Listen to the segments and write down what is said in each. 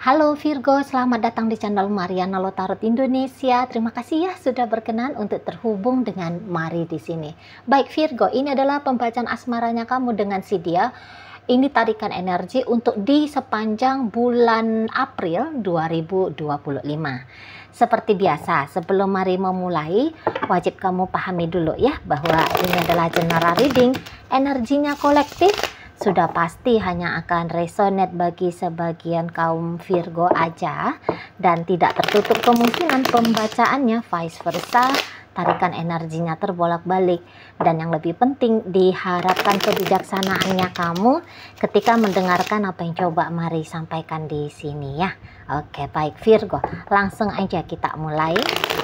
Halo Virgo, selamat datang di channel Mariana Lotarot Indonesia. Terima kasih ya sudah berkenan untuk terhubung dengan Mari di sini. Baik Virgo, ini adalah pembacaan asmaranya kamu dengan si dia. Ini tarikan energi untuk di sepanjang bulan April 2025. Seperti biasa, sebelum Mari memulai, wajib kamu pahami dulu ya bahwa ini adalah general reading, energinya kolektif. Sudah pasti hanya akan resonate bagi sebagian kaum Virgo aja dan tidak tertutup kemungkinan pembacaannya vice versa, tarikan energinya terbolak-balik. Dan yang lebih penting, diharapkan kebijaksanaannya kamu ketika mendengarkan apa yang coba Mari sampaikan di sini ya. Oke, baik Virgo, langsung aja kita mulai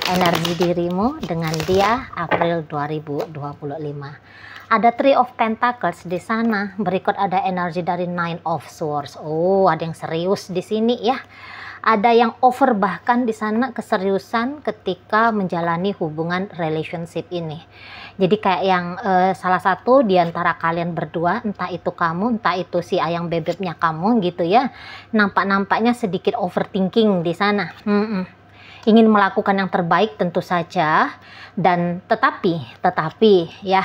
energi dirimu dengan dia April 2025. Ada Three of Pentacles di sana. Berikut ada energi dari Nine of Swords. Oh, ada yang serius di sini ya. Ada yang over bahkan di sana keseriusan ketika menjalani hubungan relationship ini. Jadi kayak yang salah satu di antara kalian berdua, entah itu kamu, entah itu si ayang bebeknya kamu gitu ya. Nampak-nampaknya sedikit overthinking di sana. Ingin melakukan yang terbaik tentu saja, dan tetapi ya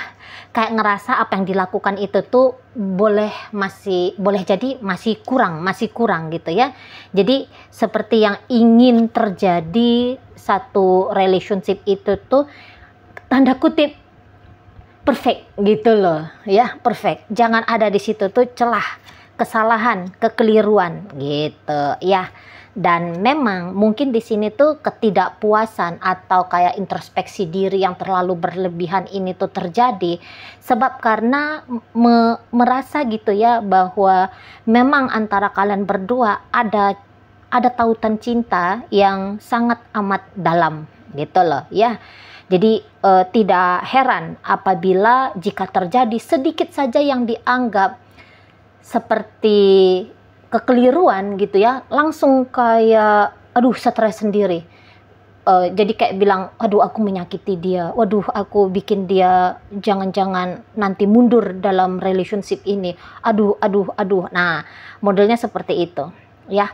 kayak ngerasa apa yang dilakukan itu tuh boleh jadi masih kurang gitu ya. Jadi seperti yang ingin terjadi satu relationship itu tuh tanda kutip perfect gitu loh ya, perfect. Jangan ada di situ tuh celah, kesalahan, kekeliruan gitu ya. Dan memang mungkin di sini tuh ketidakpuasan atau kayak introspeksi diri yang terlalu berlebihan ini tuh terjadi sebab karena merasa gitu ya bahwa memang antara kalian berdua ada tautan cinta yang sangat amat dalam gitu loh ya. Jadi tidak heran apabila jika terjadi sedikit saja yang dianggap seperti kekeliruan gitu ya, langsung kayak aduh stres sendiri. Jadi kayak bilang, aduh aku menyakiti dia, waduh aku bikin dia jangan-jangan nanti mundur dalam relationship ini, aduh. Nah, modelnya seperti itu ya.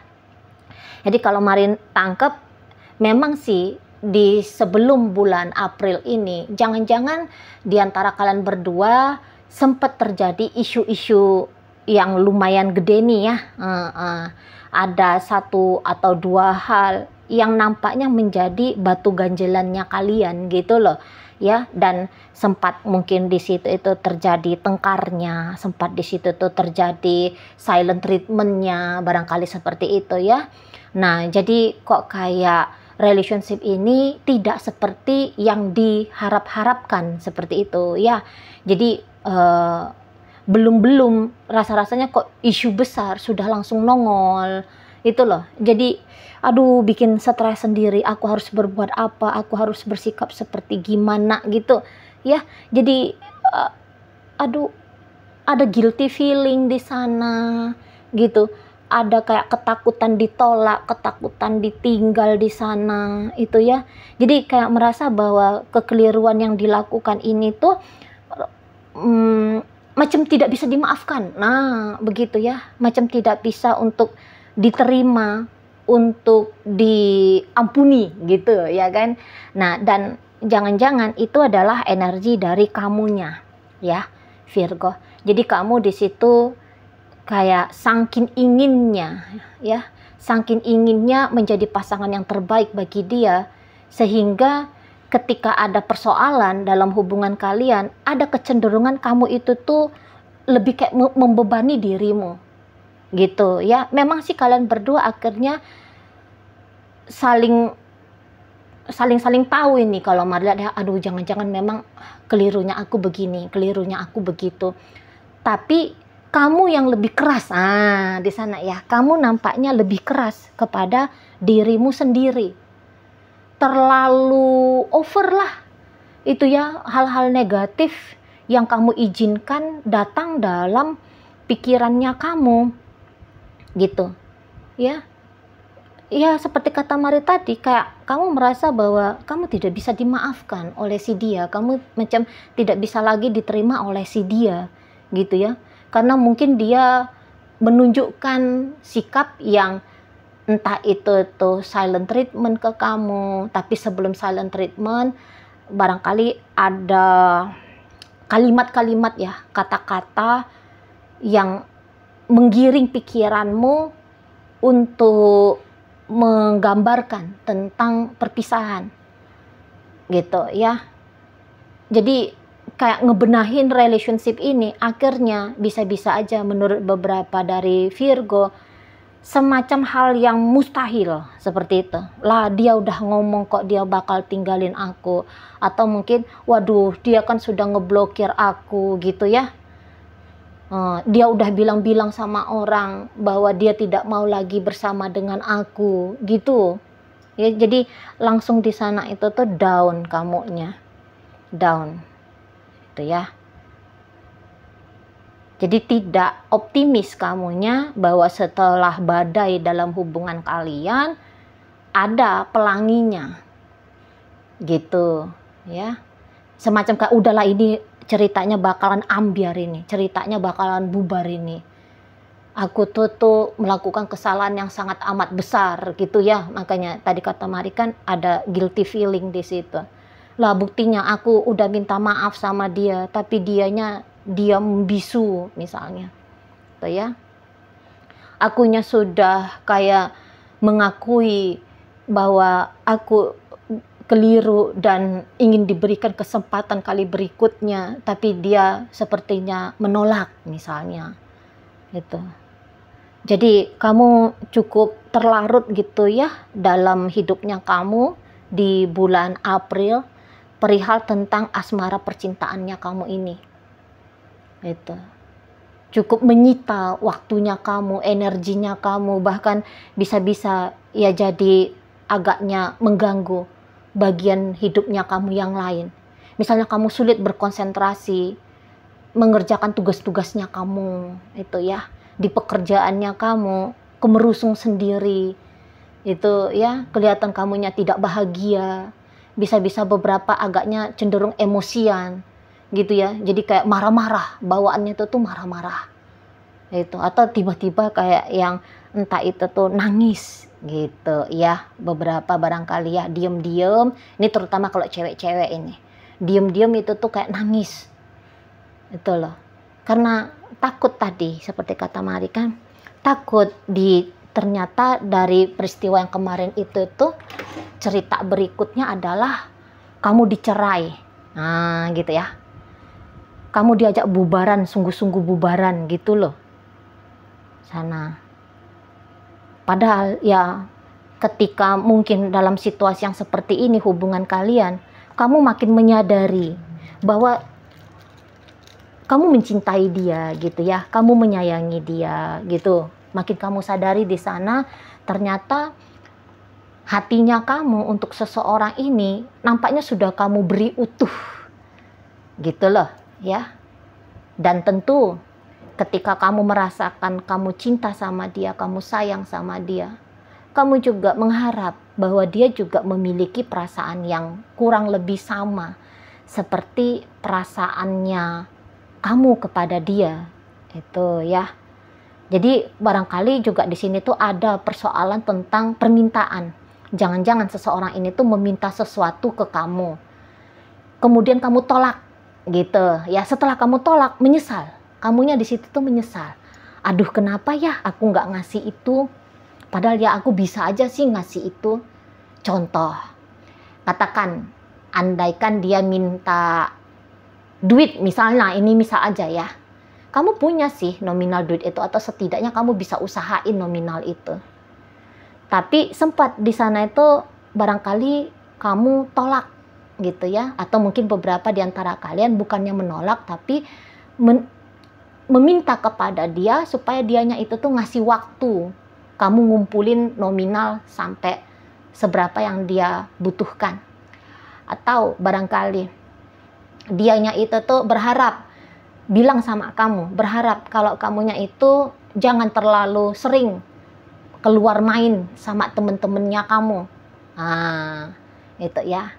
Jadi kalau Marin tangkep, memang sih di sebelum bulan April ini, jangan-jangan di antara kalian berdua sempat terjadi isu-isu yang lumayan gede nih ya. Ada satu atau dua hal yang nampaknya menjadi batu ganjelannya kalian gitu loh ya. Dan sempat mungkin di situ itu terjadi tengkarnya, sempat di situ tuh terjadi silent treatmentnya, barangkali seperti itu ya. Nah, jadi kok kayak relationship ini tidak seperti yang diharap-harapkan seperti itu ya. Jadi belum rasa-rasanya kok isu besar sudah langsung nongol itu loh. Jadi aduh bikin stres sendiri, aku harus berbuat apa, aku harus bersikap seperti gimana gitu ya. Jadi aduh ada guilty feeling di sana gitu, ada kayak ketakutan ditolak, ketakutan ditinggal di sana itu ya. Jadi kayak merasa bahwa kekeliruan yang dilakukan ini tuh macam tidak bisa dimaafkan. Nah, begitu ya. Macam tidak bisa untuk diterima, untuk diampuni gitu ya kan. Nah, dan jangan-jangan itu adalah energi dari kamunya ya, Virgo. Jadi kamu di situ kayak saking inginnya ya, saking inginnya menjadi pasangan yang terbaik bagi dia, sehingga ketika ada persoalan dalam hubungan kalian, ada kecenderungan kamu itu tuh lebih kayak membebani dirimu gitu ya. Memang sih kalian berdua akhirnya saling tahu ini. Kalau Marliat ya, aduh jangan-jangan memang kelirunya aku begini, kelirunya aku begitu. Tapi kamu yang lebih keras di sana ya. Kamu nampaknya lebih keras kepada dirimu sendiri. Terlalu over lah itu ya, hal-hal negatif yang kamu izinkan datang dalam pikirannya kamu gitu ya. Ya seperti kata Mari tadi, kayak kamu merasa bahwa kamu tidak bisa dimaafkan oleh si dia, kamu macam tidak bisa lagi diterima oleh si dia gitu ya, karena mungkin dia menunjukkan sikap yang entah itu tuh silent treatment ke kamu, tapi sebelum silent treatment barangkali ada kalimat-kalimat ya, kata-kata yang menggiring pikiranmu untuk menggambarkan tentang perpisahan gitu ya. Jadi kayak ngebenahin relationship ini akhirnya bisa-bisa aja menurut beberapa dari Virgo semacam hal yang mustahil seperti itu. Lah dia udah ngomong kok dia bakal tinggalin aku, atau mungkin waduh dia kan sudah ngeblokir aku gitu ya. Dia udah bilang-bilang sama orang bahwa dia tidak mau lagi bersama dengan aku gitu. Ya, jadi langsung di sana itu tuh down kamunya. Down. Itu ya. Jadi tidak optimis kamunya bahwa setelah badai dalam hubungan kalian ada pelanginya. Gitu, ya. Semacam kayak udahlah ini ceritanya bakalan ambiar ini, ceritanya bakalan bubar ini. Aku tuh melakukan kesalahan yang sangat amat besar gitu ya. Makanya tadi kata Mari kan ada guilty feeling di situ. Lah buktinya aku udah minta maaf sama dia, tapi dia membisu misalnya, tuh ya. Akunya sudah kayak mengakui bahwa aku keliru dan ingin diberikan kesempatan kali berikutnya, tapi dia sepertinya menolak misalnya, gitu. Jadi kamu cukup terlarut gitu ya dalam hidupnya kamu di bulan April perihal tentang asmara percintaannya kamu ini. Itu cukup menyita waktunya kamu, energinya kamu, bahkan bisa-bisa ya jadi agaknya mengganggu bagian hidupnya kamu yang lain. Misalnya kamu sulit berkonsentrasi mengerjakan tugas-tugasnya kamu itu ya, di pekerjaannya kamu kemerusung sendiri itu ya, kelihatan kamunya tidak bahagia, bisa-bisa beberapa agaknya cenderung emosian gitu ya, jadi kayak marah-marah, bawaannya itu tuh marah-marah itu, atau tiba-tiba kayak yang entah itu tuh nangis gitu ya, beberapa barangkali ya diem-diem, ini terutama kalau cewek-cewek ini diem-diem itu tuh kayak nangis itu loh, karena takut tadi seperti kata Mari kan, takut ternyata dari peristiwa yang kemarin itu tuh cerita berikutnya adalah kamu dicerai, nah gitu ya, kamu diajak bubaran, sungguh-sungguh bubaran gitu loh sana. Padahal ya ketika mungkin dalam situasi yang seperti ini hubungan kalian, kamu makin menyadari bahwa kamu mencintai dia gitu ya, kamu menyayangi dia gitu. Makin kamu sadari di sana ternyata hatinya kamu untuk seseorang ini nampaknya sudah kamu beri utuh gitu loh ya. Dan tentu ketika kamu merasakan kamu cinta sama dia, kamu sayang sama dia, kamu juga mengharap bahwa dia juga memiliki perasaan yang kurang lebih sama seperti perasaannya kamu kepada dia itu ya. Jadi barangkali juga di sini tuh ada persoalan tentang permintaan. Jangan-jangan seseorang ini tuh meminta sesuatu ke kamu, kemudian kamu tolak gitu ya. Setelah kamu tolak, menyesal. Kamunya di situ tuh menyesal. Aduh, kenapa ya aku nggak ngasih itu? Padahal ya aku bisa aja sih ngasih itu. Contoh, katakan, andaikan dia minta duit misalnya, ini misal aja ya. Kamu punya sih nominal duit itu, atau setidaknya kamu bisa usahain nominal itu. Tapi sempat di sana itu barangkali kamu tolak gitu ya, atau mungkin beberapa di antara kalian bukannya menolak tapi meminta kepada dia supaya dianya itu tuh ngasih waktu kamu ngumpulin nominal sampai seberapa yang dia butuhkan. Atau barangkali dianya itu tuh berharap, bilang sama kamu, berharap kalau kamunya itu jangan terlalu sering keluar main sama temen-temennya kamu. Nah, itu ya.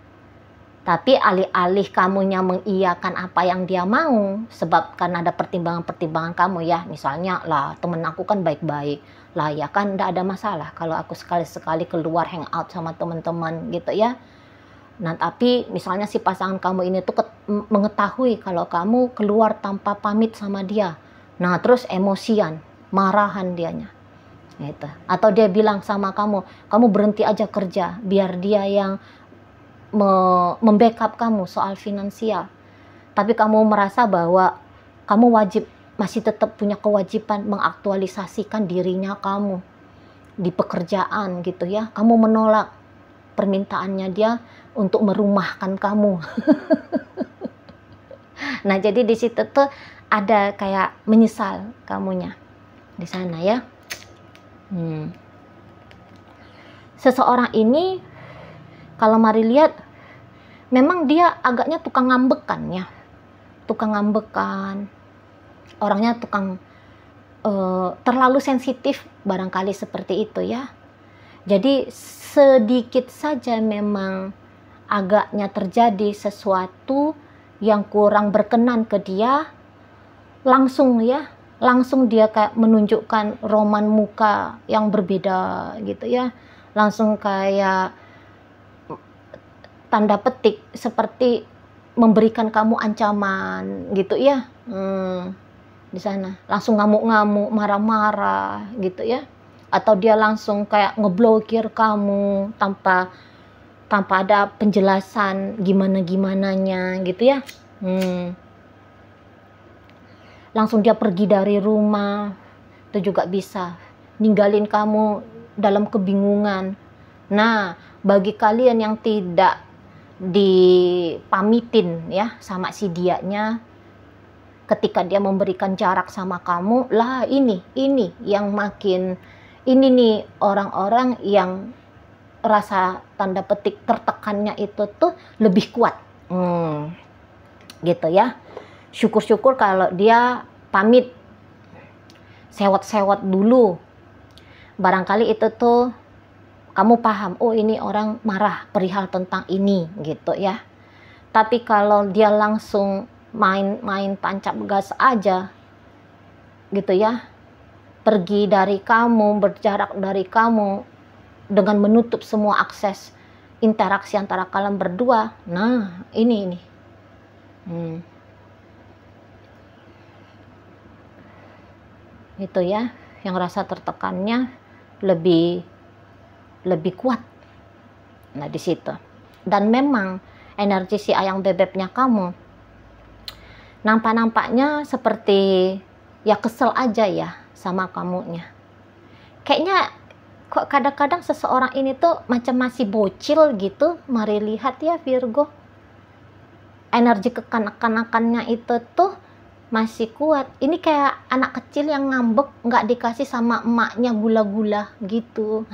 Tapi alih-alih kamunya mengiyakan apa yang dia mau, sebab kan ada pertimbangan-pertimbangan kamu ya, misalnya lah temen aku kan baik-baik, lah ya kan tidak ada masalah kalau aku sekali-sekali keluar hangout sama teman-teman gitu ya. Nah tapi misalnya si pasangan kamu ini tuh mengetahui kalau kamu keluar tanpa pamit sama dia, nah terus emosian, marahan dianya. Gitu. Atau dia bilang sama kamu, kamu berhenti aja kerja biar dia yang membackup kamu soal finansial. Tapi kamu merasa bahwa kamu masih tetap punya kewajiban mengaktualisasikan dirinya kamu di pekerjaan gitu ya. Kamu menolak permintaannya dia untuk merumahkan kamu. Nah, jadi di situ tuh ada kayak menyesal kamunya di sana ya. Seseorang ini kalau mari lihat, memang dia agaknya tukang ngambekan ya, orangnya tukang terlalu sensitif barangkali seperti itu ya. Jadi sedikit saja memang agaknya terjadi sesuatu yang kurang berkenan ke dia, langsung dia kayak menunjukkan roman muka yang berbeda gitu ya, langsung kayak tanda petik seperti memberikan kamu ancaman gitu ya. Di sana langsung ngamuk-ngamuk, marah-marah gitu ya, atau dia langsung kayak ngeblokir kamu tanpa ada penjelasan gimana-gimananya gitu ya. Langsung dia pergi dari rumah, itu juga bisa ninggalin kamu dalam kebingungan. Nah, bagi kalian yang tidak dipamitin ya sama si dianya, ketika dia memberikan jarak sama kamu, lah ini yang makin, ini nih orang-orang yang rasa tanda petik tertekannya itu tuh lebih kuat. Gitu ya. Syukur-syukur kalau dia pamit, sewot-sewot dulu. Barangkali itu tuh kamu paham, oh ini orang marah perihal tentang ini gitu ya. Tapi kalau dia langsung main tancap gas aja gitu ya, pergi dari kamu, berjarak dari kamu dengan menutup semua akses interaksi antara kalian berdua, nah ini itu ya, yang rasa tertekannya lebih kuat. Nah di situ. Dan memang energi si ayang bebeknya kamu nampaknya seperti ya kesel aja ya sama kamunya. Kayaknya kok kadang-kadang seseorang ini tuh macam masih bocil gitu. Mari lihat ya Virgo, energi kekanak-kanakannya itu tuh masih kuat. Ini kayak anak kecil yang ngambek nggak dikasih sama emaknya gula-gula gitu.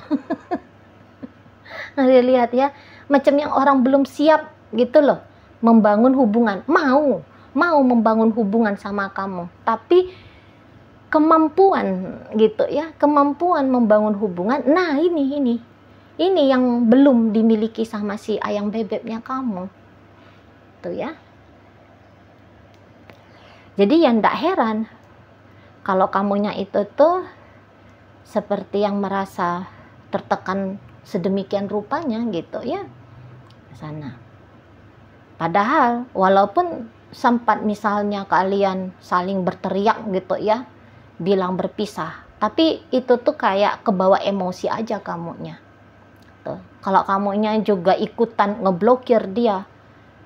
Mari lihat ya, macam yang orang belum siap gitu loh membangun hubungan, mau membangun hubungan sama kamu, tapi kemampuan gitu ya, kemampuan membangun hubungan, nah ini yang belum dimiliki sama si ayang bebeknya kamu tuh ya. Jadi ya ndak heran kalau kamunya itu tuh seperti yang merasa tertekan sedemikian rupanya gitu ya sana. Padahal walaupun sempat misalnya kalian saling berteriak gitu ya, bilang berpisah, tapi itu tuh kayak kebawa emosi aja kamunya tuh. Kalau kamunya juga ikutan ngeblokir dia,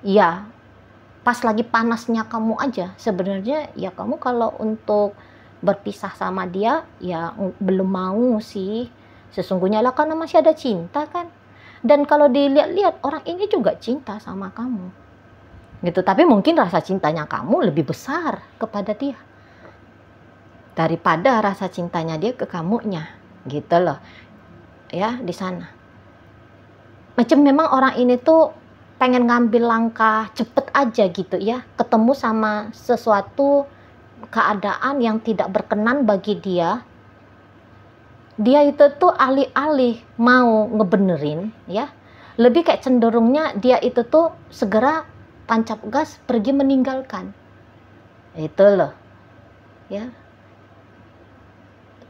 ya pas lagi panasnya kamu aja sebenarnya ya, kamu kalau untuk berpisah sama dia ya belum mau sih sesungguhnya lah, karena masih ada cinta kan. Dan kalau dilihat-lihat orang ini juga cinta sama kamu gitu, tapi mungkin rasa cintanya kamu lebih besar kepada dia daripada rasa cintanya dia ke kamunya gitu loh ya di sana. Macam memang orang ini tuh pengen ngambil langkah cepet aja gitu ya, ketemu sama sesuatu keadaan yang tidak berkenan bagi dia. Dia itu tuh alih-alih mau ngebenerin ya, Lebih kayak cenderungnya dia itu tuh segera tancap gas pergi meninggalkan. Itu loh. Ya.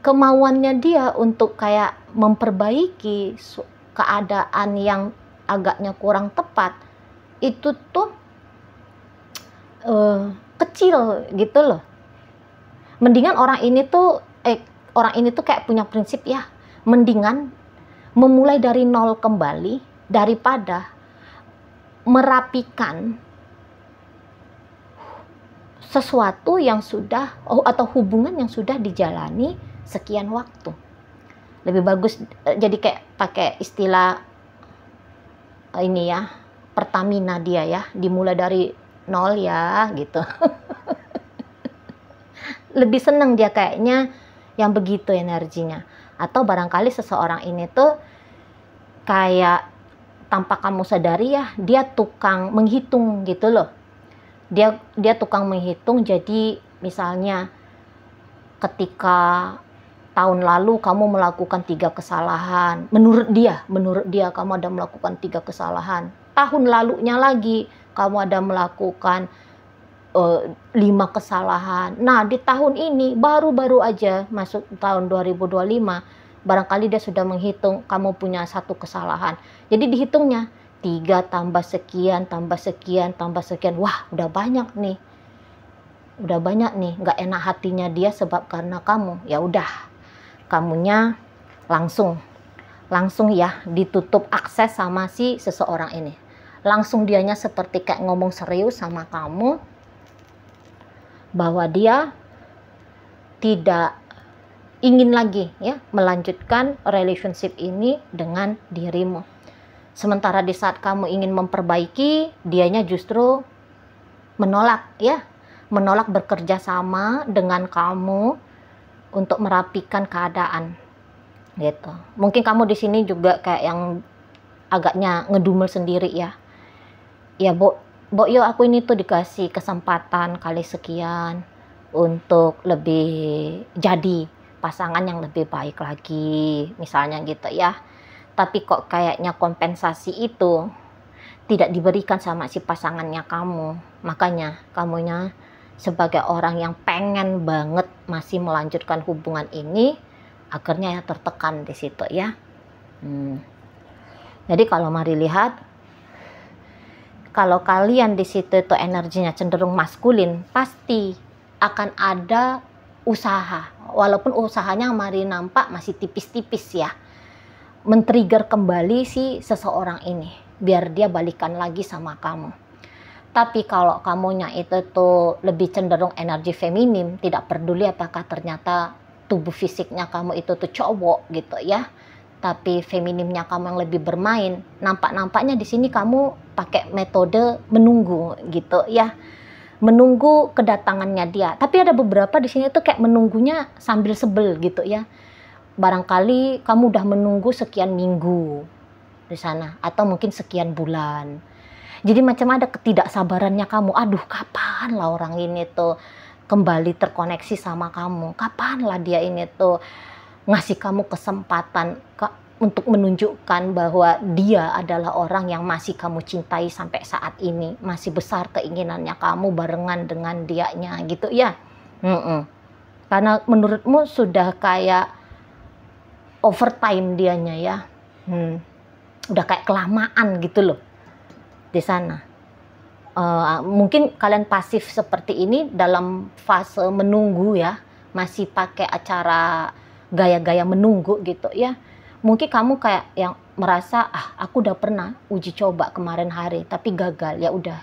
Kemauannya dia untuk kayak memperbaiki keadaan yang agaknya kurang tepat itu tuh kecil gitu loh. Mendingan orang ini tuh kayak punya prinsip ya, mendingan memulai dari nol kembali daripada merapikan sesuatu yang sudah atau hubungan yang sudah dijalani sekian waktu. Lebih bagus jadi kayak pakai istilah ini ya, Pertamina dia ya, dimulai dari nol ya gitu. Lebih seneng dia kayaknya yang begitu energinya. Atau barangkali seseorang ini tuh kayak tanpa kamu sadari ya, dia tukang menghitung gitu loh. Dia tukang menghitung. Jadi misalnya ketika tahun lalu kamu melakukan 3 kesalahan, menurut dia kamu ada melakukan 3 kesalahan. Tahun lalunya lagi kamu ada melakukan 5 kesalahan. Nah, di tahun ini baru-baru aja masuk tahun 2025, barangkali dia sudah menghitung kamu punya 1 kesalahan. Jadi dihitungnya 3 tambah sekian, tambah sekian, tambah sekian. Wah, udah banyak nih. Nggak enak hatinya dia sebab karena kamu. Ya udah, kamunya langsung ya ditutup akses sama si seseorang ini. Langsung dianya seperti kayak ngomong serius sama kamu bahwa dia tidak ingin lagi ya melanjutkan relationship ini dengan dirimu. Sementara di saat kamu ingin memperbaiki, dianya justru menolak ya, menolak bekerja sama dengan kamu untuk merapikan keadaan gitu. Mungkin kamu di sini juga kayak yang agaknya ngedumel sendiri ya. Ya, Bo, yo aku ini tuh dikasih kesempatan kali sekian untuk lebih jadi pasangan yang lebih baik lagi, misalnya gitu ya. Tapi kok kayaknya kompensasi itu tidak diberikan sama si pasangannya kamu. Makanya kamunya sebagai orang yang pengen banget masih melanjutkan hubungan ini, akhirnya ya tertekan di situ ya. Jadi kalau mari lihat, kalau kalian di situ itu energinya cenderung maskulin, pasti akan ada usaha. Walaupun usahanya mari nampak masih tipis-tipis ya. Men-trigger kembali si seseorang ini biar dia balikan lagi sama kamu. Tapi kalau kamunya itu tuh lebih cenderung energi feminim, tidak peduli apakah ternyata tubuh fisiknya kamu itu tuh cowok gitu ya. Tapi feminimnya kamu yang lebih bermain, nampaknya di sini kamu pakai metode menunggu gitu ya, menunggu kedatangannya dia. Tapi ada beberapa di sini tuh kayak menunggunya sambil sebel gitu ya. Barangkali kamu udah menunggu sekian minggu di sana atau mungkin sekian bulan. Jadi macam ada ketidaksabarannya kamu. Aduh, kapan lah orang ini tuh kembali terkoneksi sama kamu? Kapan lah dia ini tuh ngasih kamu kesempatan untuk menunjukkan bahwa dia adalah orang yang masih kamu cintai sampai saat ini, masih besar keinginannya kamu barengan dengan dianya gitu ya. Karena menurutmu sudah kayak overtime dianya ya, udah kayak kelamaan gitu loh di sana. Mungkin kalian pasif seperti ini dalam fase menunggu ya, masih pakai acara gaya-gaya menunggu gitu ya. Mungkin kamu kayak yang merasa aku udah pernah uji coba kemarin hari tapi gagal, ya udah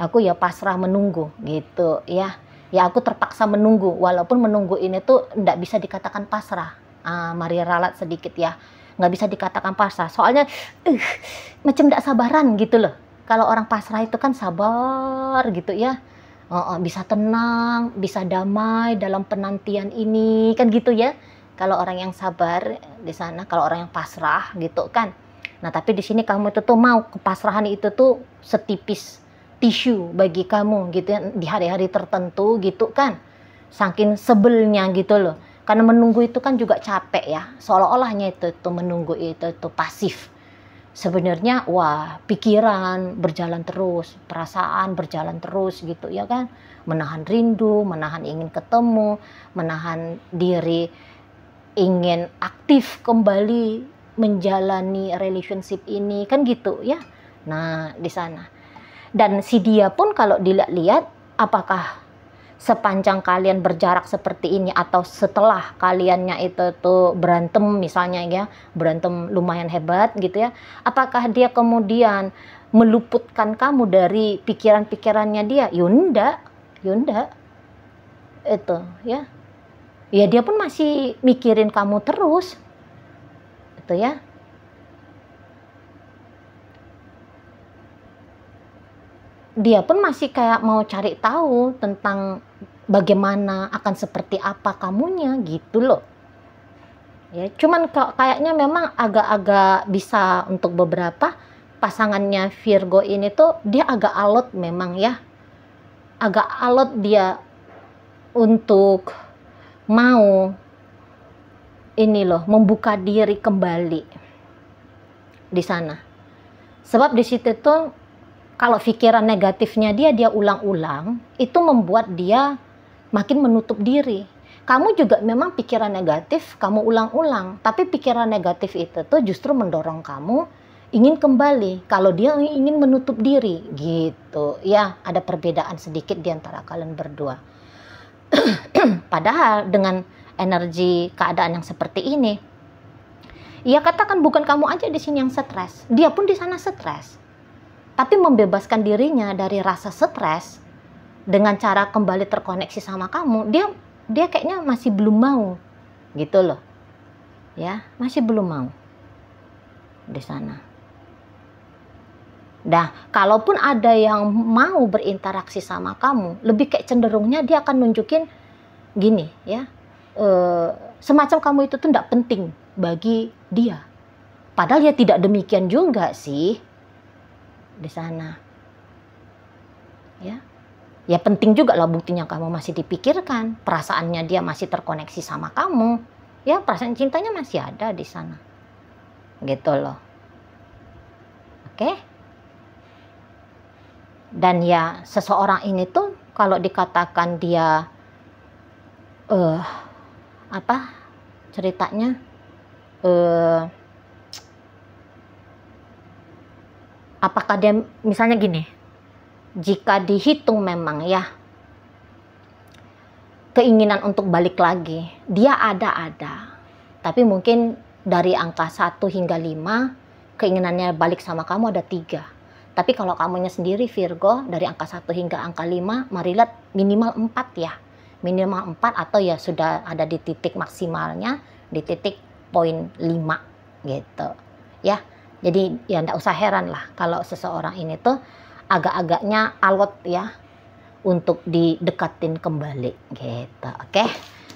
aku ya pasrah menunggu gitu ya. Ya aku terpaksa menunggu, walaupun menunggu ini tuh nggak bisa dikatakan pasrah. Mari ralat sedikit ya, nggak bisa dikatakan pasrah soalnya macam nggak sabaran gitu loh. Kalau orang pasrah itu kan sabar gitu ya, bisa tenang, bisa damai dalam penantian ini kan gitu ya. Kalau orang yang sabar di sana, kalau orang yang pasrah gitu kan. Nah tapi di sini kamu itu tuh mau kepasrahan itu tuh setipis tisu bagi kamu gitu ya, di hari-hari tertentu gitu kan. Saking sebelnya gitu loh. Karena menunggu itu kan juga capek ya. Seolah-olahnya itu menunggu itu pasif. sebenarnya wah, pikiran berjalan terus, perasaan berjalan terus gitu ya kan. Menahan rindu, menahan ingin ketemu, menahan diri ingin aktif kembali menjalani relationship ini kan gitu ya. Nah, di sana. Dan si dia pun kalau dilihat-lihat, apakah sepanjang kalian berjarak seperti ini atau setelah kaliannya itu tuh berantem misalnya ya, berantem lumayan hebat gitu ya, apakah dia kemudian meluputkan kamu dari pikiran-pikirannya dia? Yunda, Yunda itu ya. Ya dia pun masih mikirin kamu terus. Itu ya. Dia pun masih kayak mau cari tahu tentang bagaimana akan seperti apa kamunya gitu loh. Ya, cuman kayaknya memang agak-agak bisa untuk beberapa pasangannya Virgo ini tuh dia agak alot memang ya. Agak alot dia untuk mau ini loh membuka diri kembali di sana. Sebab di situ tuh kalau pikiran negatifnya dia ulang-ulang, itu membuat dia makin menutup diri. Kamu juga memang pikiran negatif kamu ulang-ulang, tapi pikiran negatif itu tuh justru mendorong kamu ingin kembali. Kalau dia ingin menutup diri gitu. Ya, ada perbedaan sedikit di antara kalian berdua. Padahal dengan energi keadaan yang seperti ini, ya katakan bukan kamu aja di sini yang stres, dia pun di sana stres. Tapi membebaskan dirinya dari rasa stres dengan cara kembali terkoneksi sama kamu, dia kayaknya masih belum mau, gitu loh, ya masih belum mau di sana. Nah, kalaupun ada yang mau berinteraksi sama kamu, lebih kayak cenderungnya dia akan nunjukin gini ya, semacam kamu itu tuh tidak penting bagi dia. Padahal ya tidak demikian juga sih di sana. Ya penting juga lah, buktinya kamu masih dipikirkan, perasaannya dia masih terkoneksi sama kamu, ya perasaan cintanya masih ada di sana, gitu loh. Oke? Dan ya seseorang ini tuh kalau dikatakan dia apa ceritanya, apakah dia misalnya gini, jika dihitung memang ya keinginan untuk balik lagi dia ada, tapi mungkin dari angka 1 hingga 5 keinginannya balik sama kamu ada 3. Tapi kalau kamunya sendiri Virgo, dari angka 1 hingga angka 5 marilah minimal 4 ya, minimal 4 atau ya sudah ada di titik maksimalnya di titik poin 5 gitu ya. Jadi ya enggak usah heran lah kalau seseorang ini tuh agak-agaknya alot ya untuk didekatin kembali gitu. Oke,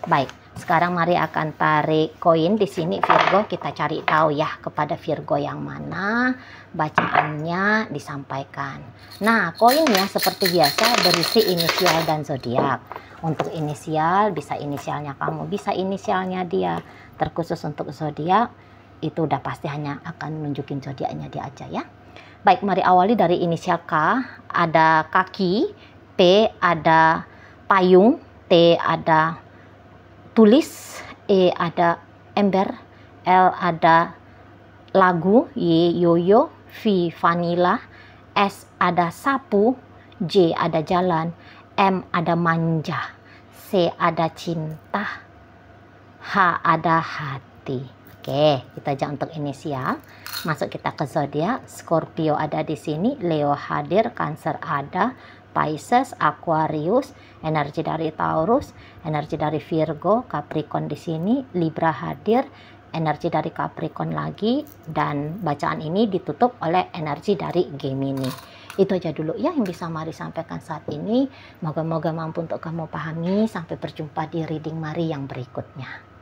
baik. Sekarang mari akan tarik koin di sini Virgo, kita cari tahu ya kepada Virgo yang mana bacaannya disampaikan. Nah, koinnya seperti biasa berisi inisial dan zodiak. Untuk inisial bisa inisialnya kamu, bisa inisialnya dia. Terkhusus untuk zodiak itu udah pasti hanya akan nunjukin zodiaknya dia aja ya. Baik, mari awali dari inisial K, ada kaki, P ada payung, T ada tulis, E ada ember, L ada lagu, Y yoyo, V vanila, S ada sapu, J ada jalan, M ada manja, C ada cinta, H ada hati. Oke, kita aja untuk inisial. Masuk kita ke zodiak. Scorpio ada di sini, Leo hadir, Cancer ada, Pisces, Aquarius, energi dari Taurus, energi dari Virgo, Capricorn di sini, Libra hadir, energi dari Capricorn lagi, dan bacaan ini ditutup oleh energi dari Gemini. Itu aja dulu ya yang bisa Mari sampaikan saat ini. Moga-moga mampu untuk kamu pahami. Sampai berjumpa di reading Mari yang berikutnya.